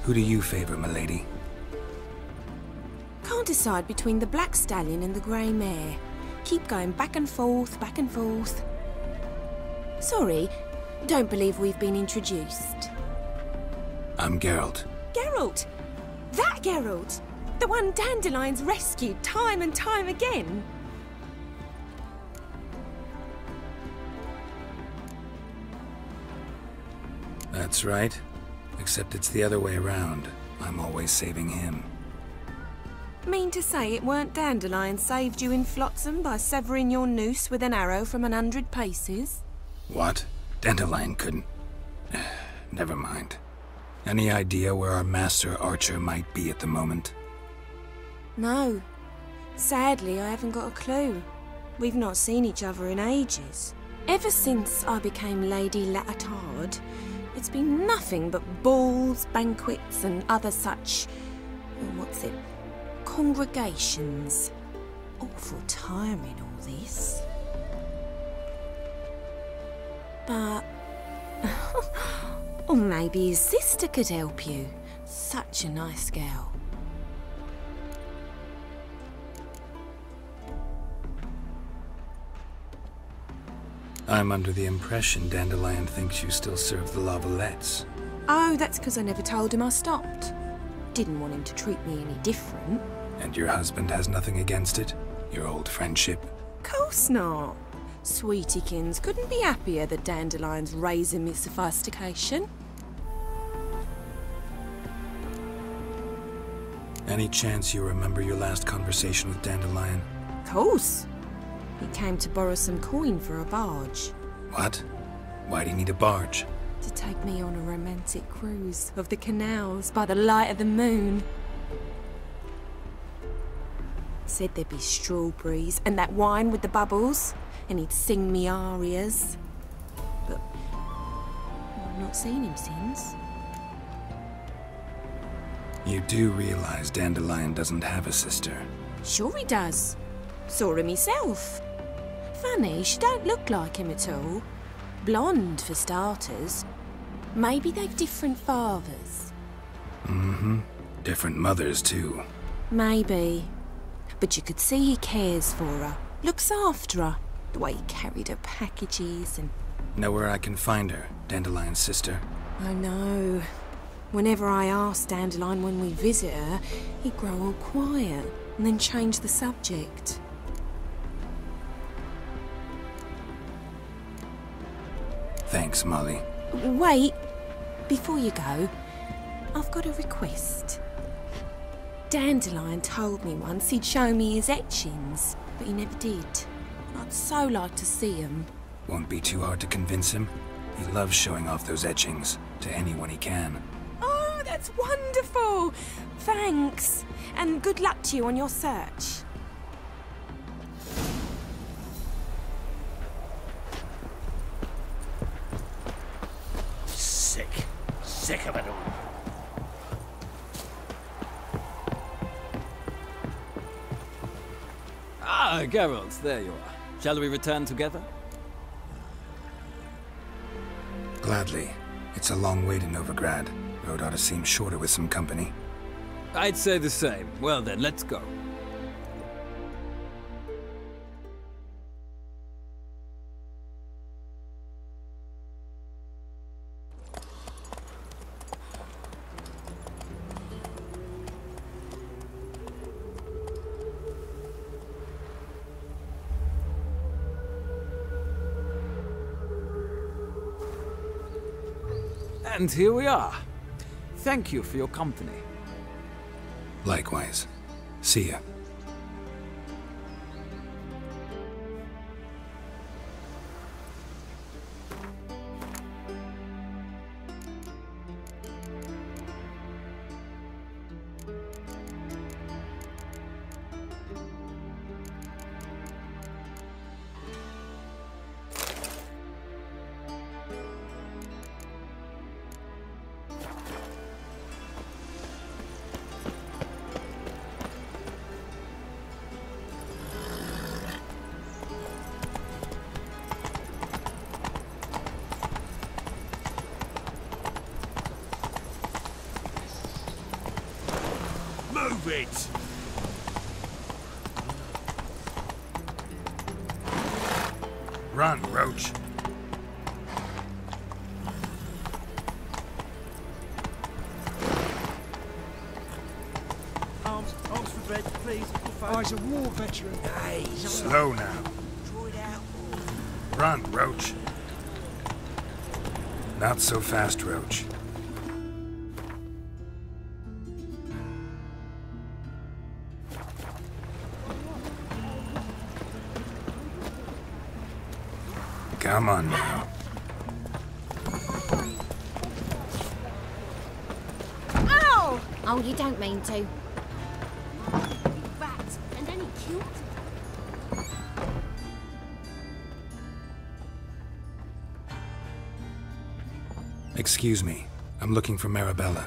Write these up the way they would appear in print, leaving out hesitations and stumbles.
Who do you favor, milady? Can't decide between the black stallion and the grey mare. Keep going back and forth, back and forth. Sorry, don't believe we've been introduced. I'm Geralt. Geralt! That Geralt! The one Dandelion's rescued time and time again. That's right. Except it's the other way around. I'm always saving him. Mean to say it weren't Dandelion saved you in Flotsam by severing your noose with an arrow from 100 paces? What? Dandelion couldn't... Never mind. Any idea where our master archer might be at the moment? No. Sadly, I haven't got a clue. We've not seen each other in ages. Ever since I became Lady Latard, it's been nothing but balls, banquets and other such... congregations. Awful tiring, all this. But... or maybe his sister could help you. Such a nice girl. I'm under the impression Dandelion thinks you still serve the Lavalettes. Oh, that's because I never told him I stopped. Didn't want him to treat me any different. And your husband has nothing against it? Your old friendship? Course not. Sweetiekins couldn't be happier that Dandelion's raising me sophistication. Any chance you remember your last conversation with Dandelion? Course. He came to borrow some coin for a barge. What? Why do you need a barge? To take me on a romantic cruise of the canals by the light of the moon. Said there'd be strawberries and that wine with the bubbles, and he'd sing me arias. But I've not seen him since. You do realize Dandelion doesn't have a sister? Sure he does. Saw him myself. Funny, she don't look like him at all. Blonde, for starters. Maybe they've different fathers. Mm-hmm. Different mothers, too. Maybe. But you could see he cares for her. Looks after her. The way he carried her packages and... Know where I can find her, Dandelion's sister? I know. Whenever I ask Dandelion when we visit her, he'd grow all quiet and then change the subject. Thanks, Molly. Wait. Before you go, I've got a request. Dandelion told me once he'd show me his etchings, but he never did. I'd so like to see them. Won't be too hard to convince him. He loves showing off those etchings to anyone he can. Oh, that's wonderful! Thanks, and good luck to you on your search. Sick of it all. Ah, Geralt, there you are. Shall we return together? Gladly. It's a long way to Novigrad. Road ought to seem shorter with some company. I'd say the same. Well then, let's go. And here we are. Thank you for your company. Likewise. See ya. Move it! Run, Roach. Arms for bread, please. Oh, he's a war veteran. Hey, Slow now. draw it out. Run, Roach. Not so fast, Roach. Come on now. Ow! Oh, you don't mean to. Rat, and then he killed him. Excuse me. I'm looking for Marabella.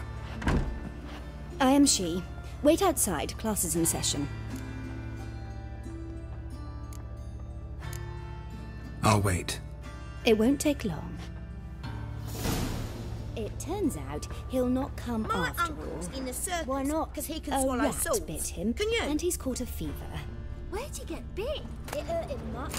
I am she. Wait outside. Class is in session. I'll wait. It won't take long. It turns out he'll not come My after uncle's all. in the circus. Why not? Because he can A swallow rat swords. bit him. Can you? And he's caught a fever. Where'd he get bit? It hurt him much.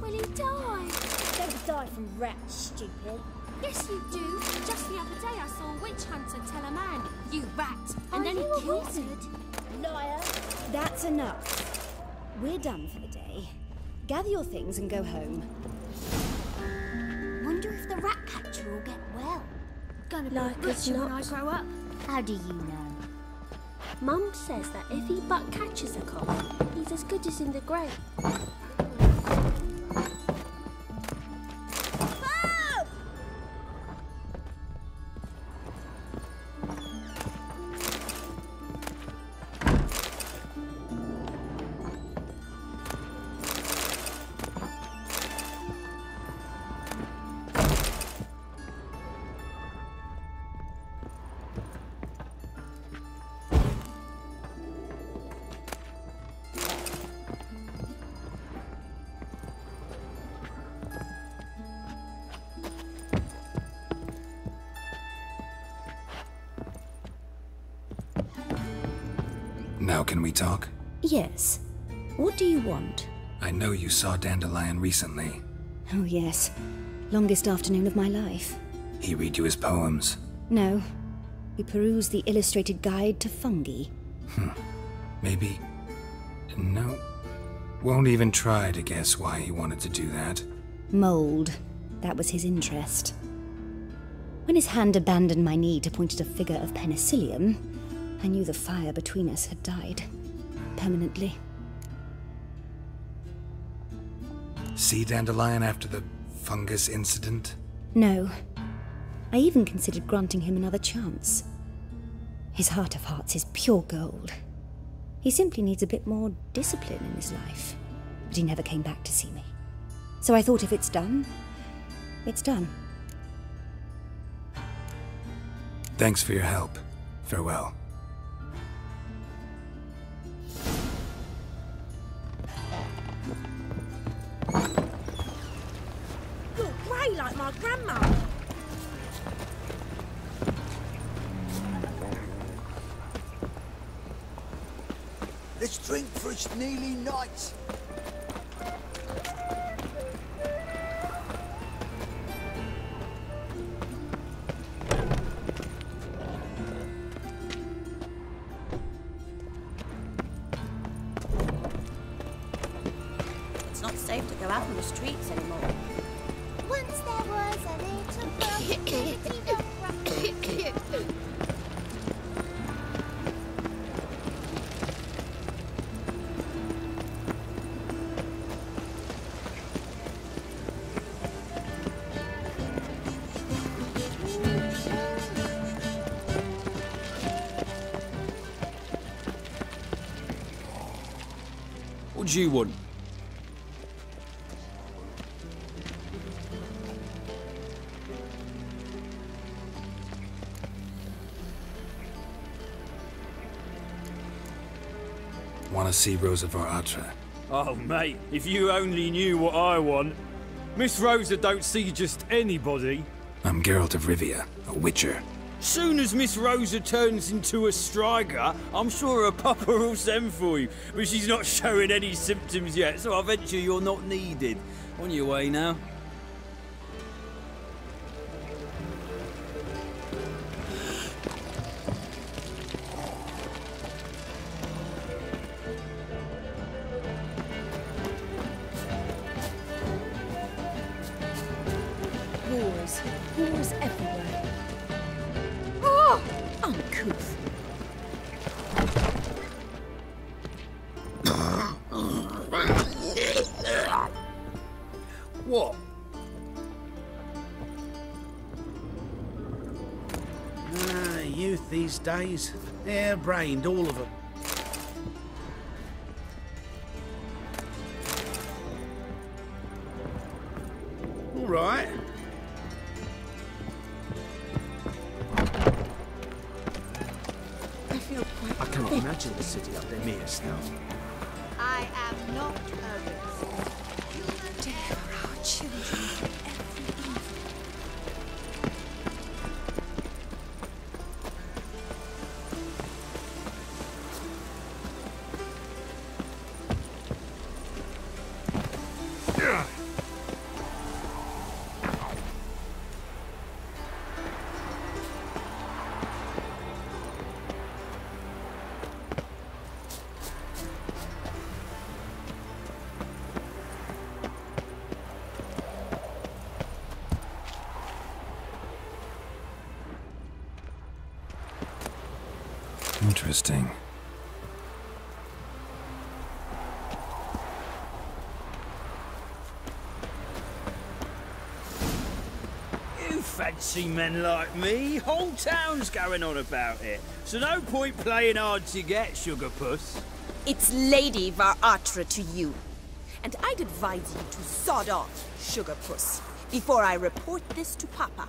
Well, he died. Don't die from rats, stupid. Yes, you do. Just the other day I saw a witch hunter tell a man, "You rat," and then he you a killed wizard? him. Liar. That's enough. We're done for the day. Gather your things and go home. Wonder if the rat catcher will get well. Gonna be Like rich as when I not. grow up. How do you know? Mum says that if he but catches a cold, he's as good as in the grave. Now can we talk? Yes. What do you want? I know you saw Dandelion recently. Oh, yes. Longest afternoon of my life. He read you his poems. No. We perused the illustrated guide to fungi. Maybe... No. Won't even try to guess why he wanted to do that. Mold. That was his interest. When his hand abandoned my knee to point at a figure of penicillium, I knew the fire between us had died. Permanently. See Dandelion after the fungus incident? No. I even considered granting him another chance. His heart of hearts is pure gold. He simply needs a bit more discipline in his life. But he never came back to see me. So I thought if it's done, it's done. Thanks for your help. Farewell. You're grey like my grandma. Let's drink for it's nearly night. It's not safe to go out on the streets anymore. Once there was a little girl. What do you want? Want to see Rosa Atra? Oh, mate, if you only knew what I want. Miss Rosa don't see just anybody. I'm Geralt of Rivia, a witcher. Soon as Miss Rosa turns into a striker, I'm sure her papa will send for you. But she's not showing any symptoms yet, so I venture you're not needed. On your way now. Wars everywhere. Oh! Uncouth. What? Youth these days. Hair-brained, all of them. All right. I cannot imagine the city up there mere now. I am not urgent. Dare our children from every evil. Interesting. You fancy men like me? Whole town's going on about it. So no point playing hard to get, sugar puss. It's Lady Varatra to you. And I'd advise you to sod off, sugar puss, before I report this to Papa.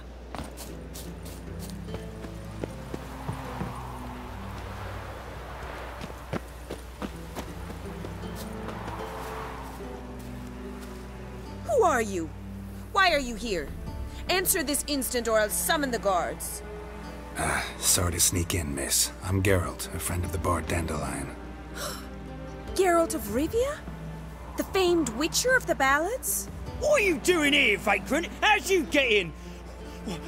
Who are you? Why are you here? Answer this instant or I'll summon the guards. Sorry to sneak in, miss. I'm Geralt, a friend of the bard Dandelion. Geralt of Rivia? The famed witcher of the ballads? What are you doing here, vagrant? How'd you get in?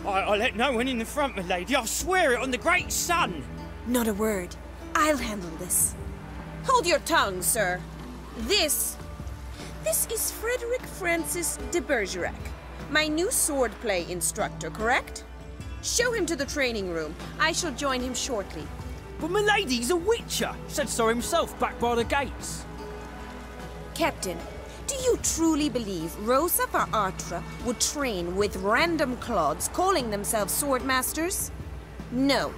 I let no one in the front, my lady. I swear it on the great sun. Not a word. I'll handle this. Hold your tongue, sir. This is Frederick Francis de Bergerac, my new swordplay instructor, correct? Show him to the training room. I shall join him shortly. But my lady's a witcher. Said so himself back by the gates. Captain, do you truly believe Rosa Varatra would train with random clods calling themselves sword masters? No.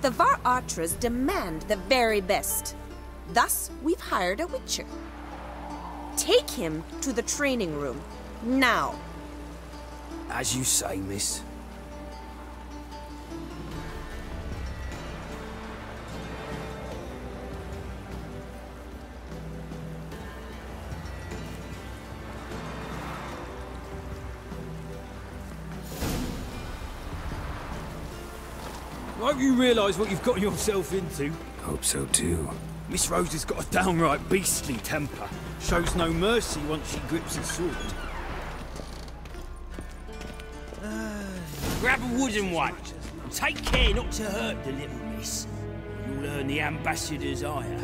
The Varatras demand the very best. Thus, we've hired a witcher. Take him to the training room, now. As you say, miss. I hope you realise what you've got yourself into. Hope so too. Miss Rosa's got a downright beastly temper. Shows no mercy once she grips a sword. Grab a wooden one. And take care not to hurt the little miss. You'll earn the ambassador's ire.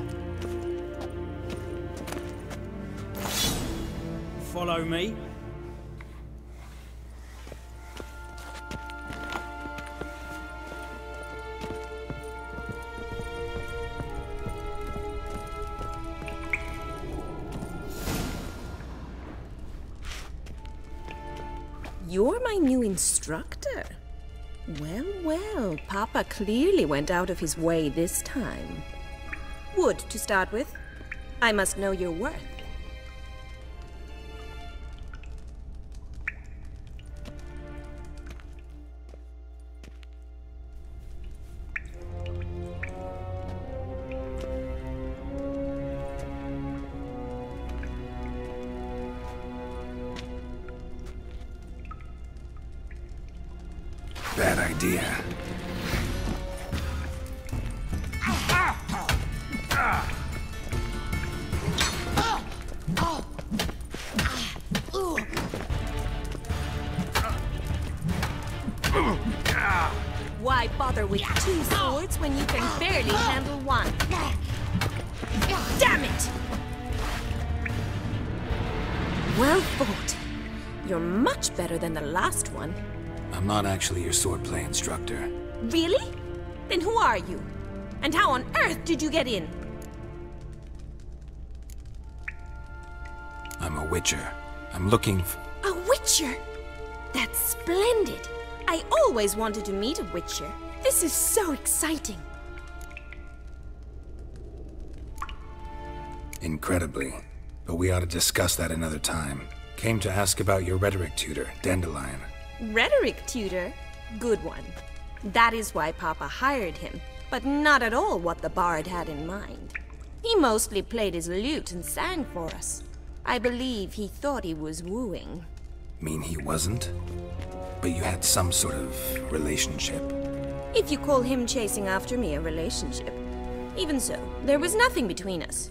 Follow me. You're my new instructor? Well, well, Papa clearly went out of his way this time. Wood, to start with. I must know your worth. Bad idea. when you can barely handle one. Damn it! Well fought. You're much better than the last one. I'm not actually your swordplay instructor. Really? Then who are you? And how on earth did you get in? I'm a witcher. I'm looking A witcher? That's splendid. I always wanted to meet a witcher. This is so exciting. Incredibly. But we ought to discuss that another time. Came to ask about your rhetoric tutor, Dandelion. Rhetoric tutor? Good one. That is why Papa hired him, but not at all what the bard had in mind. He mostly played his lute and sang for us. I believe he thought he was wooing. Mean he wasn't? But you had some sort of relationship. If you call him chasing after me a relationship. Even so, there was nothing between us.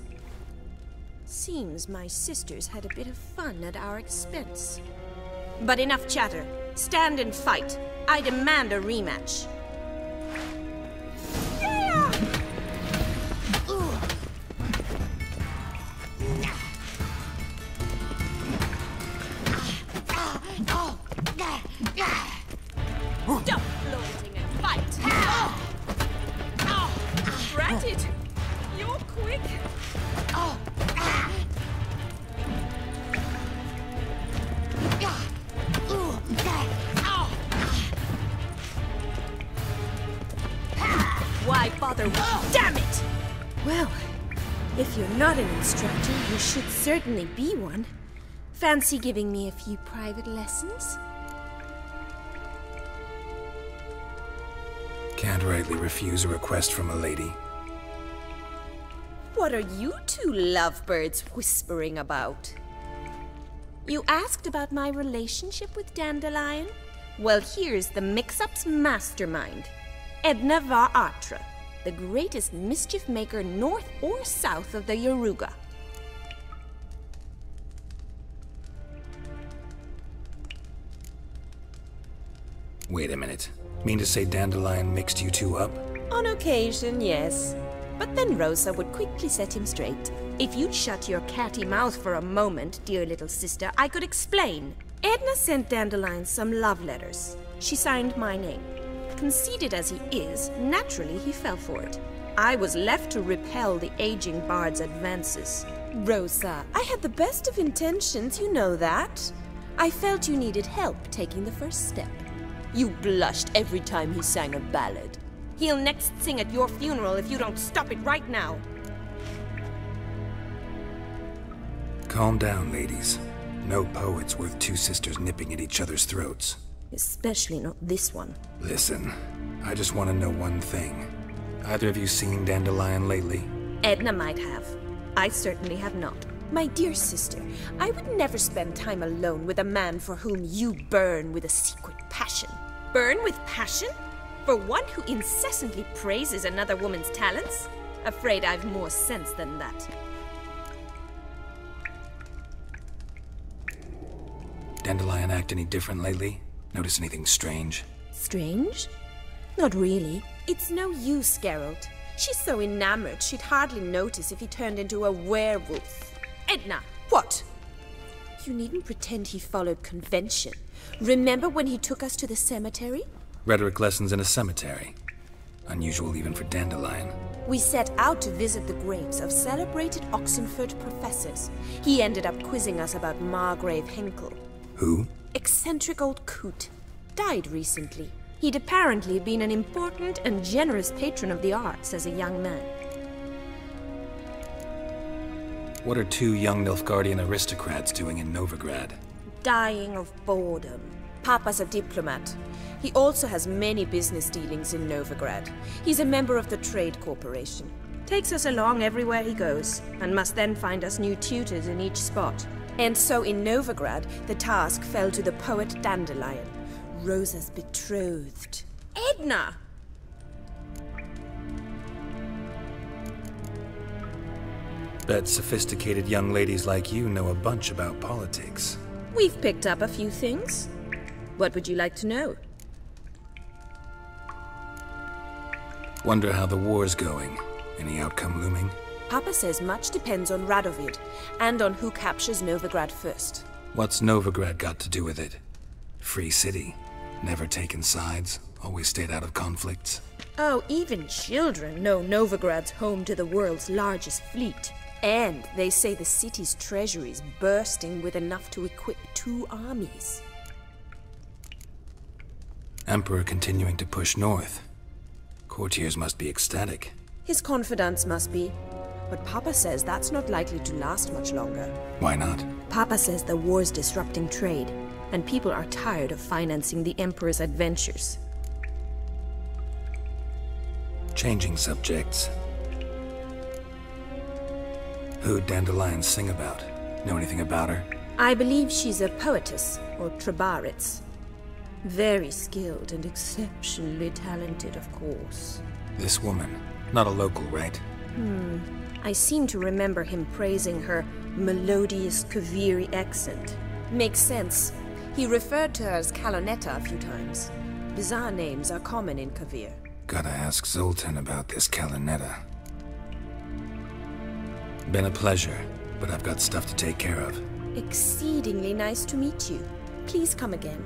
Seems my sisters had a bit of fun at our expense. But enough chatter. Stand and fight. I demand a rematch. Yeah! Stop floating and fight! Drat it! You're quick! Why bother? Damn it! Well, if you're not an instructor, you should certainly be one. Fancy giving me a few private lessons? Can't rightly refuse a request from a lady. What are you two lovebirds whispering about? You asked about my relationship with Dandelion? Well, here's the mix-up's mastermind. Edna var Atra, the greatest mischief maker north or south of the Yaruga. Wait a minute. Mean to say Dandelion mixed you two up? On occasion, yes. But then Rosa would quickly set him straight. If you'd shut your catty mouth for a moment, dear little sister, I could explain. Edna sent Dandelion some love letters. She signed my name. Conceited as he is, naturally he fell for it. I was left to repel the aging bard's advances. Rosa, I had the best of intentions, you know that. I felt you needed help taking the first step. You blushed every time he sang a ballad. He'll next sing at your funeral if you don't stop it right now. Calm down, ladies. No poet's worth two sisters nipping at each other's throats. Especially not this one. Listen, I just want to know one thing. Either of you seen Dandelion lately? Edna might have. I certainly have not. My dear sister, I would never spend time alone with a man for whom you burn with a secret passion. Burn with passion? For one who incessantly praises another woman's talents? Afraid I've more sense than that. Dandelion act any different lately? Notice anything strange? Strange? Not really. It's no use, Geralt. She's so enamored she'd hardly notice if he turned into a werewolf. Edna! What? You needn't pretend he followed convention. Remember when he took us to the cemetery? Rhetoric lessons in a cemetery. Unusual even for Dandelion. We set out to visit the graves of celebrated Oxenford professors. He ended up quizzing us about Margrave Henkel. Who? Eccentric old coot. Died recently. He'd apparently been an important and generous patron of the arts as a young man. What are two young Nilfgaardian aristocrats doing in Novigrad? Dying of boredom. Papa's a diplomat. He also has many business dealings in Novigrad. He's a member of the Trade Corporation. Takes us along everywhere he goes, and must then find us new tutors in each spot. And so in Novigrad, the task fell to the poet Dandelion, Rosa's betrothed. Edna! Bet sophisticated young ladies like you know a bunch about politics. We've picked up a few things. What would you like to know? Wonder how the war's going. Any outcome looming? Papa says much depends on Radovid, and on who captures Novigrad first. What's Novigrad got to do with it? Free city. Never taken sides. Always stayed out of conflicts. Oh, even children know Novigrad's home to the world's largest fleet. And they say the city's treasury is bursting with enough to equip 2 armies. Emperor continuing to push north. Courtiers must be ecstatic. His confidants must be. But Papa says that's not likely to last much longer. Why not? Papa says the war's disrupting trade, and people are tired of financing the Emperor's adventures. Changing subjects. Who'd Dandelion sing about? Know anything about her? I believe she's a poetess, or trabaritz. Very skilled and exceptionally talented, of course. This woman. Not a local, right? I seem to remember him praising her melodious Kaviri accent. Makes sense. He referred to her as Kalonetta a few times. Bizarre names are common in Kavir. Gotta ask Zoltan about this Kalonetta. Been a pleasure, but I've got stuff to take care of. Exceedingly nice to meet you. Please come again.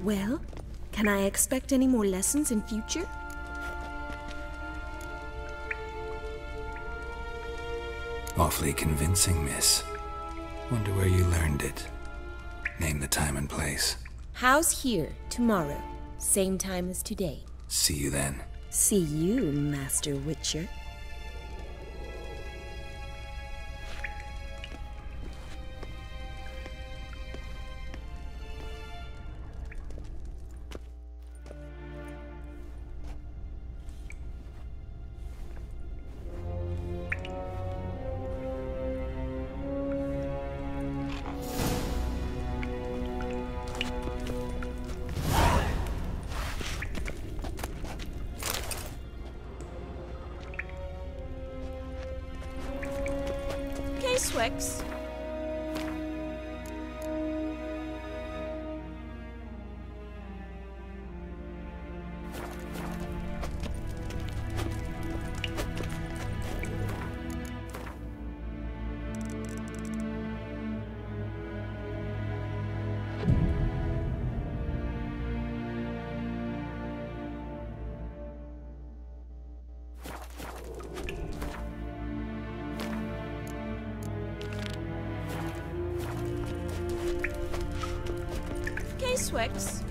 Well, can I expect any more lessons in future? Awfully convincing, miss. Wonder where you learned it. Name the time and place. House here, tomorrow. Same time as today. See you then. See you, Master Witcher. Swix. Swix.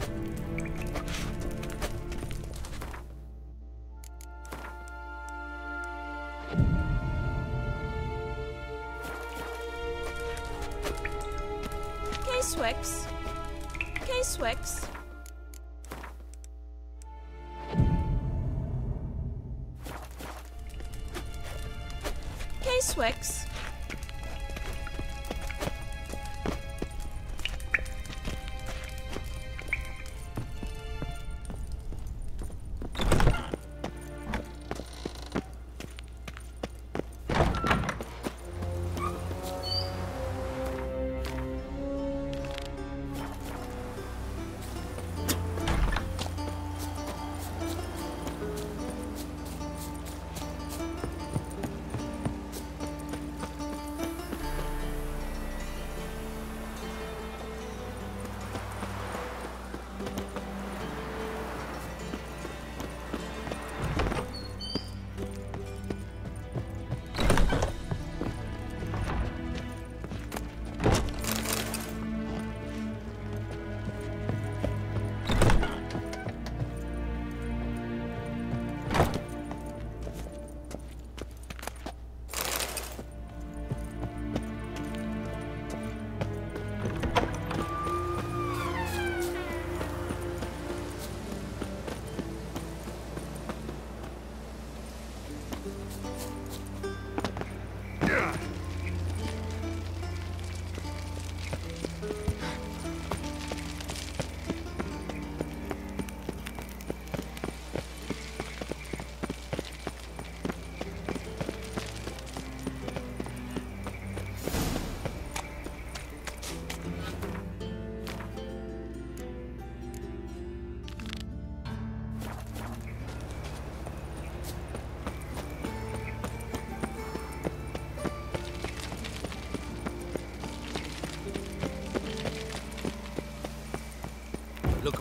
Swix. Swix. Swix.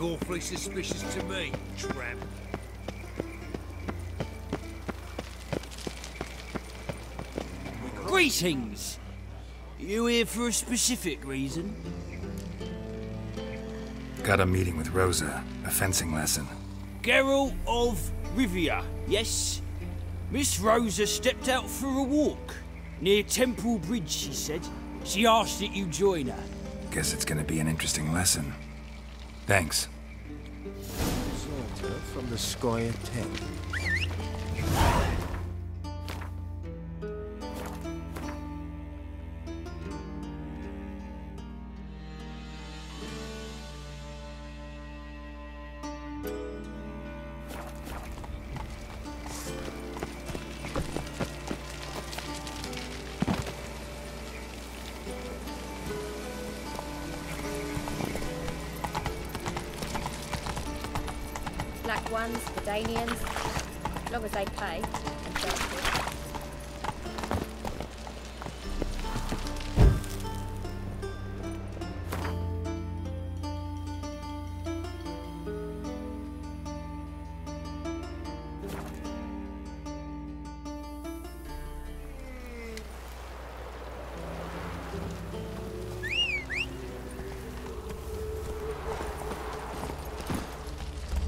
look awfully suspicious to me, tramp. Greetings! You here for a specific reason? Got a meeting with Rosa, a fencing lesson. Geralt of Rivia, yes? Miss Rosa stepped out for a walk. Near Temple Bridge, she said. She asked that you join her. Guess it's gonna be an interesting lesson. Thanks. Deserter from the Squire tent. Black ones, Verdanians, as long as they pay and justice.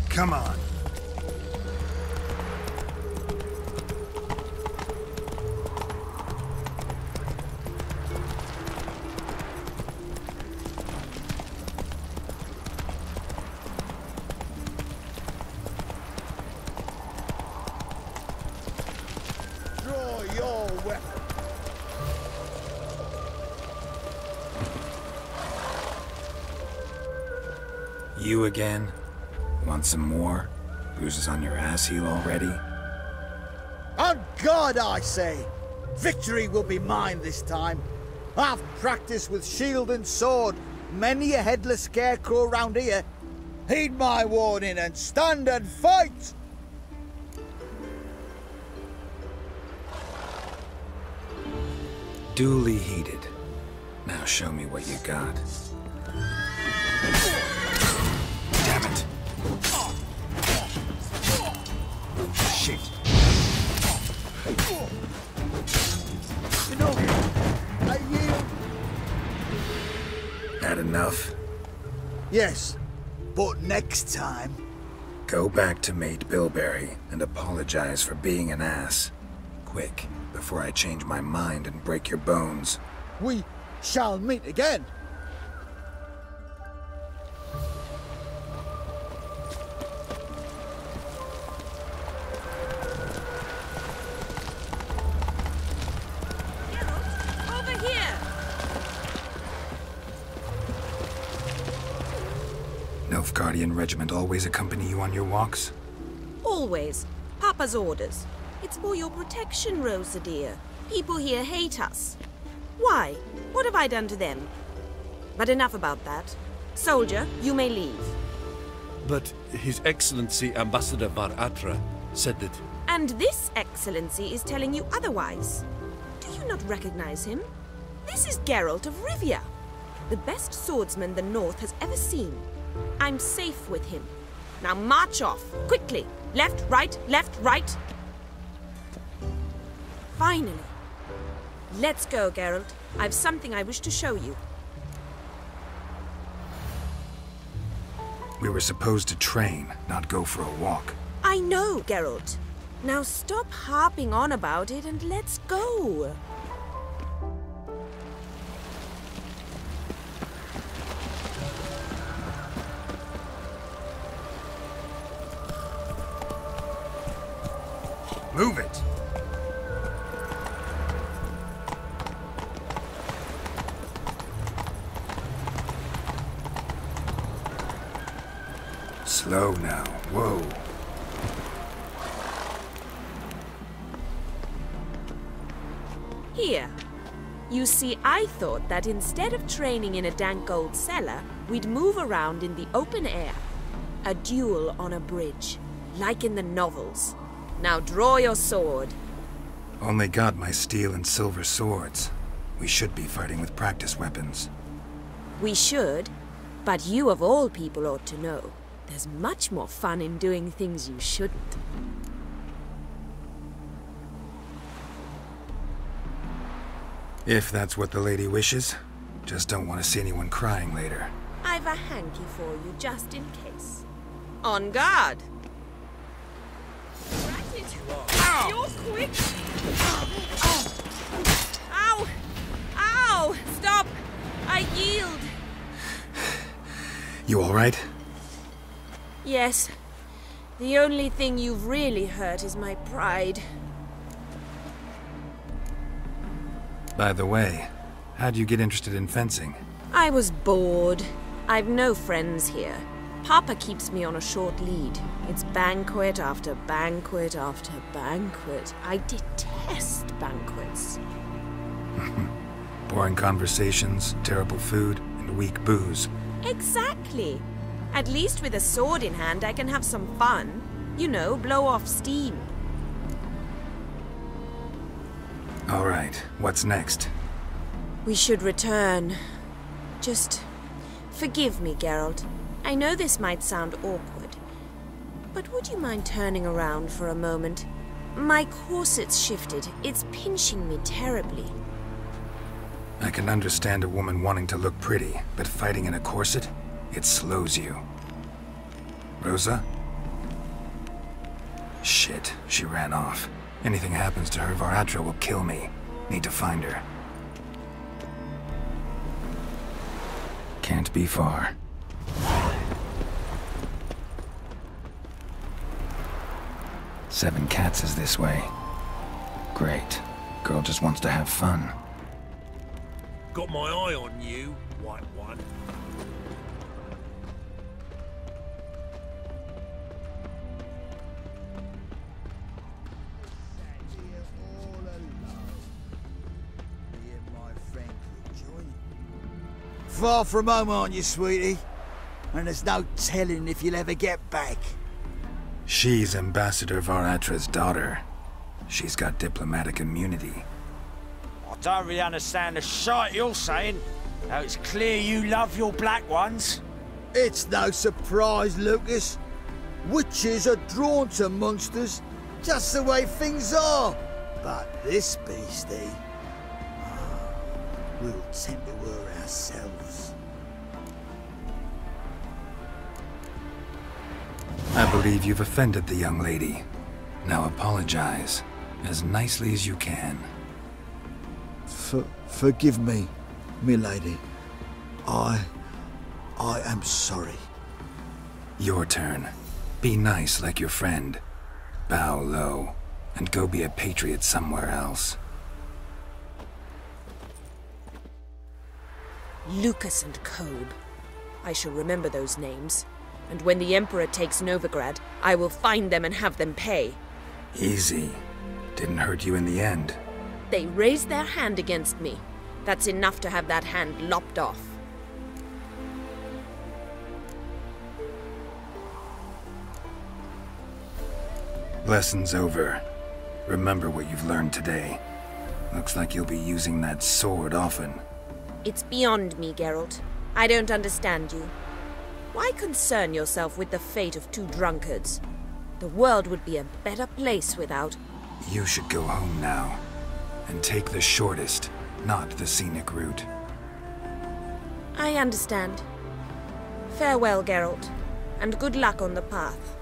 Come on. Draw your weapon. You again? Want some more? Bruises on your ass heel already? On God, I say! Victory will be mine this time. I've practiced with shield and sword. Many a headless scarecrow round here. Heed my warning and stand and fight! Duly heated. Now show me what you got. Damn it! Shit! You know, I yield. Had enough? Yes, but next time. Go back to Mate Bilberry and apologize for being an ass. Quick, before I change my mind and break your bones. We shall meet again. Over here! Nilfgaardian regiment always accompany you on your walks? Always. Papa's orders. It's for your protection, Rosa dear. People here hate us. Why? What have I done to them? But enough about that. Soldier, you may leave. But His Excellency Ambassador Var Atra said that... And this excellency is telling you otherwise. Do you not recognize him? This is Geralt of Rivia, the best swordsman the North has ever seen. I'm safe with him. Now march off, quickly. Left, right, left, right. Finally. Let's go, Geralt. I've something I wish to show you. We were supposed to train, not go for a walk. I know, Geralt. Now stop harping on about it and let's go. Move it! Slow now. Whoa. Here. You see, I thought that instead of training in a dank old cellar, we'd move around in the open air. A duel on a bridge, like in the novels. Now draw your sword. Only got my steel and silver swords. We should be fighting with practice weapons. We should, but you of all people ought to know. There's much more fun in doing things you shouldn't. If that's what the lady wishes. Just don't want to see anyone crying later. I've a hanky for you, just in case. On guard! Ow. You're quick! Ow! Ow! Stop! I yield! You alright? Yes. The only thing you've really hurt is my pride. By the way, how'd you get interested in fencing? I was bored. I've no friends here. Papa keeps me on a short lead. It's banquet after banquet after banquet. I detest banquets. Boring conversations, terrible food, and weak booze. Exactly. At least with a sword in hand, I can have some fun. You know, blow off steam. All right, what's next? We should return. Just forgive me, Geralt. I know this might sound awkward, but would you mind turning around for a moment? My corset's shifted. It's pinching me terribly. I can understand a woman wanting to look pretty, but fighting in a corset? It slows you. Rosa? Shit, she ran off. Anything happens to her, Varatra will kill me. Need to find her. Can't be far. Seven Cats is this way. Great. Girl just wants to have fun. Got my eye on you, white one. Far from home, aren't you, sweetie? And there's no telling if you'll ever get back. She's Ambassador Varatra's daughter. She's got diplomatic immunity. I don't really understand the shite you're saying. Now it's clear you love your black ones. It's no surprise, Lucas. Witches are drawn to monsters, just the way things are. But this beastie, we'll tend to her ourselves. I believe you've offended the young lady. Now apologize, as nicely as you can. Forgive me, milady. I am sorry. Your turn. Be nice like your friend. Bow low, and go be a patriot somewhere else. Lucas and Kobe. I shall remember those names. And when the Emperor takes Novigrad, I will find them and have them pay. Easy. Didn't hurt you in the end. They raised their hand against me. That's enough to have that hand lopped off. Lesson's over. Remember what you've learned today. Looks like you'll be using that sword often. It's beyond me, Geralt. I don't understand you. Why concern yourself with the fate of two drunkards? The world would be a better place without... You should go home now. And take the shortest, not the scenic route. I understand. Farewell, Geralt, and good luck on the path.